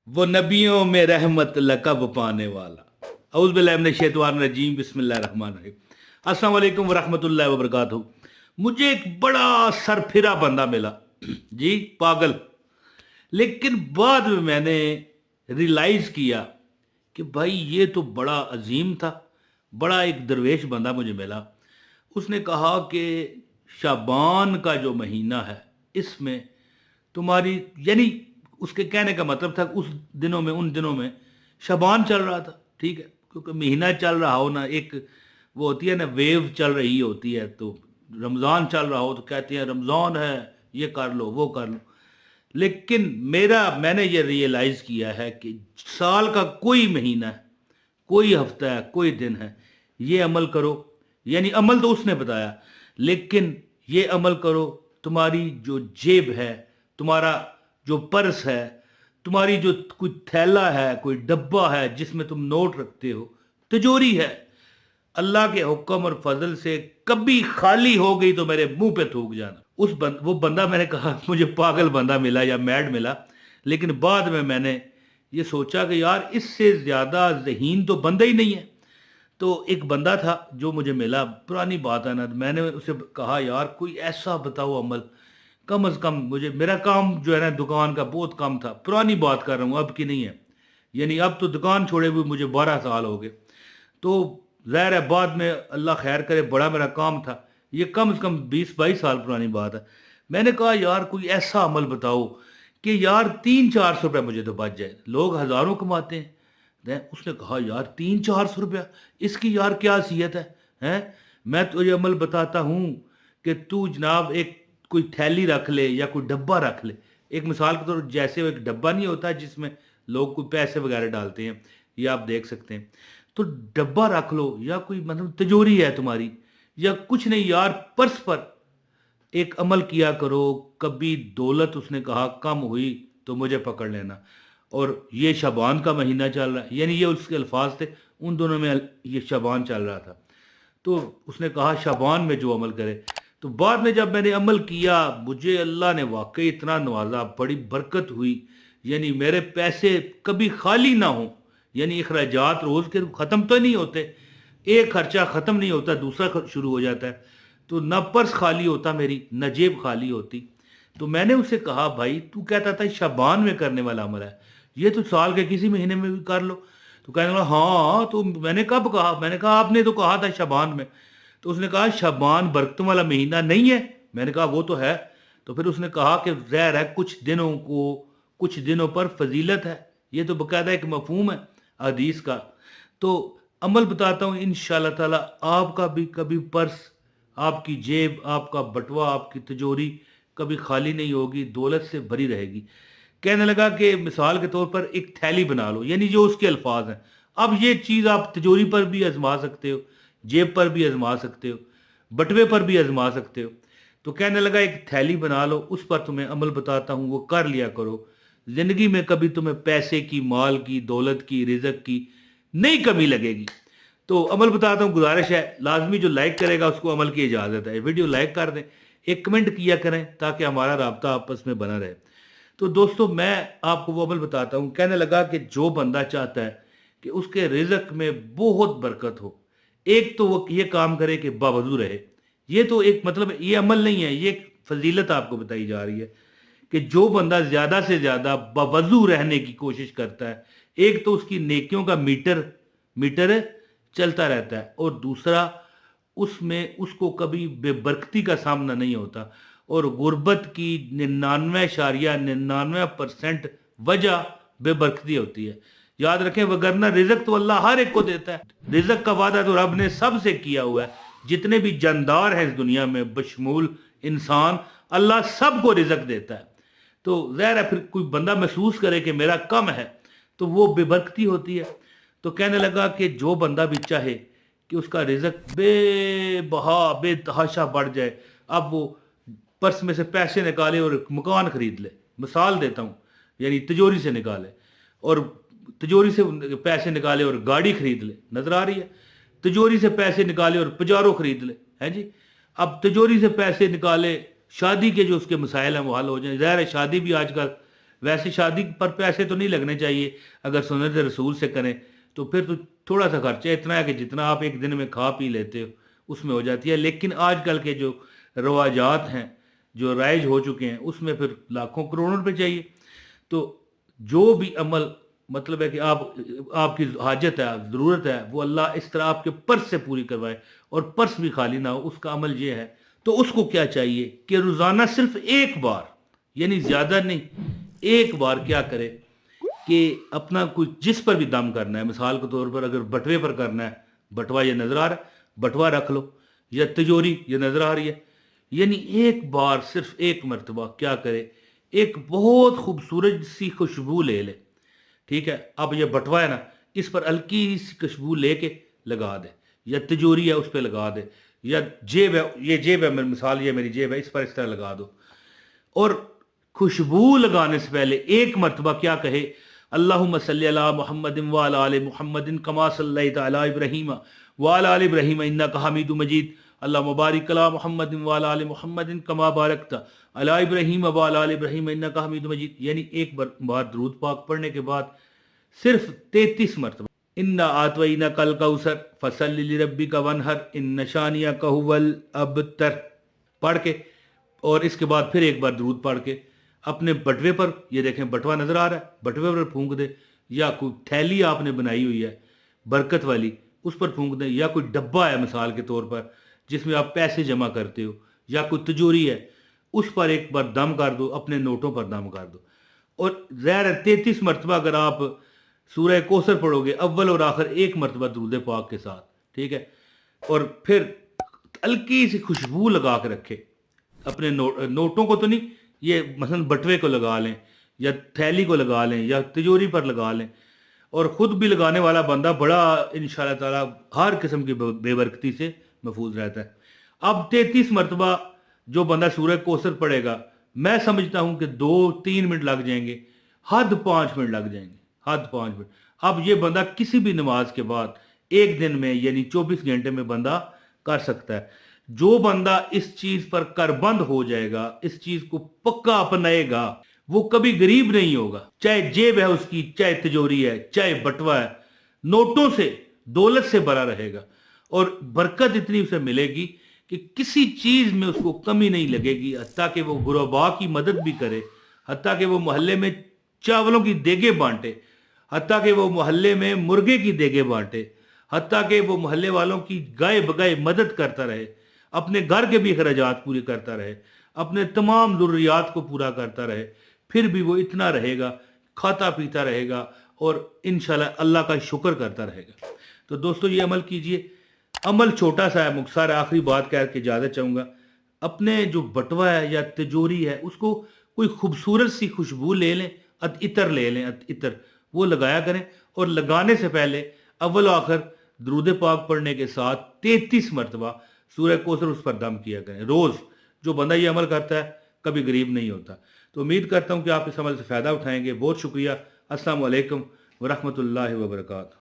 वो नबियों में रहमत लकब पाने वाला। औज़ु बिल्लाहि मिनश शैतानिर रजीम, बिस्मिल्लाहिर रहमानिर रहीम। अस्सलाम वालेकुम वरहमतुल्लाहि वबरकातुहू। मुझे एक बड़ा सरफिरा बंदा मिला जी, पागल। लेकिन बाद में मैंने रियलाइज़ किया कि भाई ये तो बड़ा अजीम था। बड़ा एक दरवेश बंदा मुझे मिला। उसने कहा कि शाबान का जो महीना है, इसमें तुम्हारी, यानी उसके कहने का मतलब था उस दिनों में, उन दिनों में शाबान चल रहा था, ठीक है, क्योंकि महीना चल रहा हो ना, एक वो होती है ना, वेव चल रही होती है, तो रमज़ान चल रहा हो तो कहते हैं रमज़ान है, ये कर लो वो कर लो। लेकिन मैंने ये रियलाइज़ किया है कि साल का कोई महीना है, कोई हफ्ता है, कोई दिन है, ये अमल करो। यानी अमल तो उसने बताया, लेकिन ये अमल करो, तुम्हारी जो जेब है, तुम्हारा जो पर्स है, तुम्हारी जो कोई थैला है, कोई डब्बा है जिसमें तुम नोट रखते हो, तिजोरी है, अल्लाह के हुक्म और फजल से कभी खाली हो गई तो मेरे मुंह पे थूक जाना। वो बंदा, मैंने कहा मुझे पागल बंदा मिला या मैड मिला, लेकिन बाद में मैंने ये सोचा कि यार इससे ज़्यादा ज़हीन तो बंदा ही नहीं है। तो एक बंदा था जो मुझे मिला, पुरानी बात है ना, मैंने उसे कहा यार कोई ऐसा बताओ अमल, कम अज़ कम मुझे, मेरा काम जो है ना दुकान का बहुत कम था, पुरानी बात कर रहा हूँ, अब की नहीं है। यानी अब तो दुकान छोड़े हुए मुझे 12 साल हो गए। तो ज़ाहिर है बाद में अल्लाह खैर करे, बड़ा मेरा काम था, ये कम से कम 20-22 साल पुरानी बात है। मैंने कहा यार कोई ऐसा अमल बताओ कि यार 300-400 रुपये मुझे तो बच जाए, लोग हज़ारों कमाते हैं। उसने कहा यार 300-400 रुपया, इसकी यार क्या हैसियत है, हैं? मैं तुझे अमल बताता हूँ कि तू जनाब एक कोई थैली रख ले या कोई डब्बा रख ले। एक मिसाल के तौर पर, जैसे वो एक डब्बा नहीं होता जिसमें लोग कोई पैसे वगैरह डालते हैं, ये आप देख सकते हैं। तो डब्बा रख लो, या कोई मतलब तिजोरी है तुम्हारी, या कुछ नहीं यार, पर्स पर एक अमल किया करो। कभी दौलत, उसने कहा, कम हुई तो मुझे पकड़ लेना। और ये शाबान का महीना चल रहा है, यानी ये उसके अल्फाज थे, उन दोनों में ये शाबान चल रहा था। तो उसने कहा शाबान में जो अमल करे। तो बाद में जब मैंने अमल किया, मुझे अल्लाह ने वाकई इतना नवाजा, बड़ी बरकत हुई। यानी मेरे पैसे कभी खाली ना हो, यानी अखराजात रोज़ के ख़त्म तो नहीं होते, एक खर्चा ख़त्म नहीं होता दूसरा शुरू हो जाता है। तो न पर्स खाली होता मेरी, न जेब खाली होती। तो मैंने उससे कहा भाई तू कहता था शाबान में करने वाला अमल है, ये तो साल के किसी महीने में भी कर लो। तो कहने लगा हाँ, तो मैंने कब कहा? मैंने कहा आपने तो कहा था शाबान में। तो उसने कहा शाबान बरकतों वाला महीना नहीं है। मैंने कहा वो तो है। तो फिर उसने कहा कि ज़ाहिर है कुछ दिनों पर फजीलत है, ये तो बाकायदा एक मफहूम है हदीस का। तो अमल बताता हूँ, इंशाअल्लाह ताला आपका भी कभी पर्स, आपकी जेब, आपका बटुआ, आपकी तिजोरी कभी खाली नहीं होगी, दौलत से भरी रहेगी। कहने लगा कि मिसाल के तौर पर एक थैली बना लो, यानी जो उसके अल्फाज हैं। अब ये चीज़ आप तिजोरी पर भी आजमा सकते हो, जेब पर भी आजमा सकते हो, बटुए पर भी आजमा सकते हो। तो कहने लगा एक थैली बना लो, उस पर तुम्हें अमल बताता हूँ, वो कर लिया करो। ज़िंदगी में कभी तुम्हें पैसे की, माल की, दौलत की, रिज़्क की नहीं कमी लगेगी। तो अमल बताता हूँ, गुजारिश है लाजमी जो लाइक करेगा उसको अमल की इजाज़त है। वीडियो लाइक कर दें, एक कमेंट किया करें ताकि हमारा राब्ता आपस में बना रहे। तो दोस्तों मैं आपको वो अमल बताता हूँ। कहने लगा कि जो बंदा चाहता है कि उसके रिज़्क में बहुत बरकत हो, एक तो वो ये काम करे कि बावज़ू रहे। ये तो एक मतलब, ये अमल नहीं है, ये एक फजीलत आपको बताई जा रही है कि जो बंदा ज़्यादा से ज़्यादा बावज़ू रहने की कोशिश करता है, एक तो उसकी नेकियों का मीटर चलता रहता है, और दूसरा उसमें उसको कभी बेबरकती का सामना नहीं होता। और गुर्बत की 99.99% वजह बेबरकती होती है। याद रखें, वगरना रिज़्क तो अल्लाह हर एक को देता है। रिज़्क का वादा तो रब ने सबसे किया हुआ है। जितने भी जानदार हैं इस दुनिया में बशमूल इंसान, अल्लाह सबको रिज़्क देता है। तो ज़ाहिर है फिर कोई बंदा महसूस करे कि मेरा कम है, तो वो बेबरकती होती है। तो कहने लगा कि जो बंदा भी चाहे कि उसका रिज़्क बेबहा बेतहाशा बढ़ जाए, अब वो पर्स में से पैसे निकाले और एक मकान खरीद ले। मिसाल देता हूँ, यानी तिजोरी से निकाले, और तिजोरी से पैसे निकाले और गाड़ी खरीद ले, नज़र आ रही है? तिजोरी से पैसे निकाले और पजारो खरीद ले, हैं जी? अब तिजोरी से पैसे निकाले, शादी के जो उसके मसाइल हैं वो हल हो जाए। ज़ाहिर है शादी भी आजकल ویسے شادی پر پیسے تو نہیں لگنے چاہیے، اگر سنت رسول سے کریں تو پھر تو تھوڑا سا خرچہ اتنا ہے کہ جتنا آپ ایک دن میں کھا پی لیتے ہو اس میں ہو جاتی ہے، لیکن آج کل کے جو رواجات ہیں جو رائج ہو چکے ہیں اس میں پھر لاکھوں کروڑوں روپے چاہیے۔ تو جو بھی عمل مطلب ہے کہ آپ کی حاجت ہے، ضرورت ہے، وہ اللہ اس طرح آپ کے پرس سے پوری کروائے اور پرس بھی خالی نہ ہو، اس کا عمل یہ ہے۔ تو اس کو کیا چاہیے کہ روزانہ صرف ایک بار، یعنی زیادہ نہیں، ایک بار کیا کرے کہ اپنا کوئی جس پر بھی دم کرنا ہے، مثال کے طور پر اگر بٹوے پر کرنا ہے، بٹوا یہ نظر آ رہا ہے بٹوا رکھ لو، یا تجوری یہ نظر آ رہی ہے، یعنی ایک بار صرف ایک مرتبہ کیا کرے، ایک بہت خوبصورت سی خوشبو لے لے، ٹھیک ہے، اب یہ بٹوا ہے نا، اس پر ہلکی سی خوشبو لے کے لگا دے، یا تجوری ہے اس پہ لگا دے، یا جیب ہے، یہ جیب ہے مثال، یہ میری جیب ہے، اس پر اس طرح لگا دو، اور خوشبو لگانے سے پہلے ایک مرتبہ کیا کہے، اللہم صلی علی محمد وعلی آل محمد کما صلیت علی ابراہیم وعلی آل ابراہیم انک حمید مجید، اللہم بارک علی محمد وعلی آل محمد کما بارکت علی ابراہیم وعلی آل ابراہیم انک حمید مجید، یعنی ایک بار درود پاک پڑھنے کے بعد صرف 33 مرتبہ انا اعطیناک الکوثر فصلی لربک وانحر ان شانئک ھو الابتر پڑھ کے، اور اس کے بعد پھر ایک بار درود پڑھ کے اپنے بٹوے پر، یہ دیکھیں بٹوا نظر آ رہا ہے، بٹوے پر پھونک دے، یا کوئی تھیلی آپ نے بنائی ہوئی ہے برکت والی اس پر پھونک دیں، یا کوئی ڈبہ ہے مثال کے طور پر جس میں آپ پیسے جمع کرتے ہو، یا کوئی تجوری ہے اس پر ایک بار دم کر دو، اپنے نوٹوں پر دم کر دو، اور ظاہر ہے 33 مرتبہ اگر آپ سورہ کوثر پڑھو گے اول اور آخر ایک مرتبہ درود پاک کے ساتھ، ٹھیک ہے، اور پھر ہلکی سی خوشبو لگا کے رکھے اپنے نوٹوں کو تو نہیں، یہ مثلا بٹوے کو لگا لیں، یا تھیلی کو لگا لیں، یا تجوری پر لگا لیں، اور خود بھی لگانے والا بندہ بڑا انشاءاللہ تعالی ہر قسم کی بے برکتی سے محفوظ رہتا ہے۔ اب 33 مرتبہ جو بندہ سورہ کوثر پڑھے گا، میں سمجھتا ہوں کہ 2-3 منٹ لگ جائیں گے، حد 5 منٹ لگ جائیں گے، حد 5 منٹ۔ اب یہ بندہ کسی بھی نماز کے بعد ایک دن میں یعنی 24 گھنٹے میں بندہ کر سکتا ہے۔ جو بندہ اس چیز پر کربند ہو جائے گا، اس چیز کو پکا اپنائے گا، وہ کبھی غریب نہیں ہوگا، چاہے جیب ہے اس کی، چاہے تجوری ہے، چاہے بٹوا ہے، نوٹوں سے دولت سے بھرا رہے گا، اور برکت اتنی اسے ملے گی کہ کسی چیز میں اس کو کمی نہیں لگے گی، حتیٰ کہ وہ غرباء کی مدد بھی کرے، حتیٰ کہ وہ محلے میں چاولوں کی دیگیں بانٹے، حتیٰ کہ وہ محلے میں مرغے کی دیگیں بانٹے، حتیٰ کہ وہ محلے والوں کی گائے بگائے مدد کرتا رہے، اپنے گھر کے بھی اخراجات پورے کرتا رہے، اپنے تمام ضروریات کو پورا کرتا رہے، پھر بھی وہ اتنا رہے گا، کھاتا پیتا رہے گا، اور انشاءاللہ اللہ کا شکر کرتا رہے گا۔ تو دوستو یہ عمل کیجئے، عمل چھوٹا سا ہے، مختصر ہے، آخری بات کہہ کے اجازت چاہوں گا، اپنے جو بٹوا ہے یا تجوری ہے اس کو کوئی خوبصورت سی خوشبو لے لیں، عطر لے لیں، عطر وہ لگایا کریں، اور لگانے سے پہلے اول و آخر درود پاک پڑھنے کے ساتھ 33 مرتبہ سورہ کوثر اس پر دم کیا کریں روز۔ جو بندہ یہ عمل کرتا ہے کبھی غریب نہیں ہوتا۔ تو امید کرتا ہوں کہ آپ اس عمل سے فائدہ اٹھائیں گے۔ بہت شکریہ۔ السلام علیکم ورحمۃ اللہ وبرکاتہ۔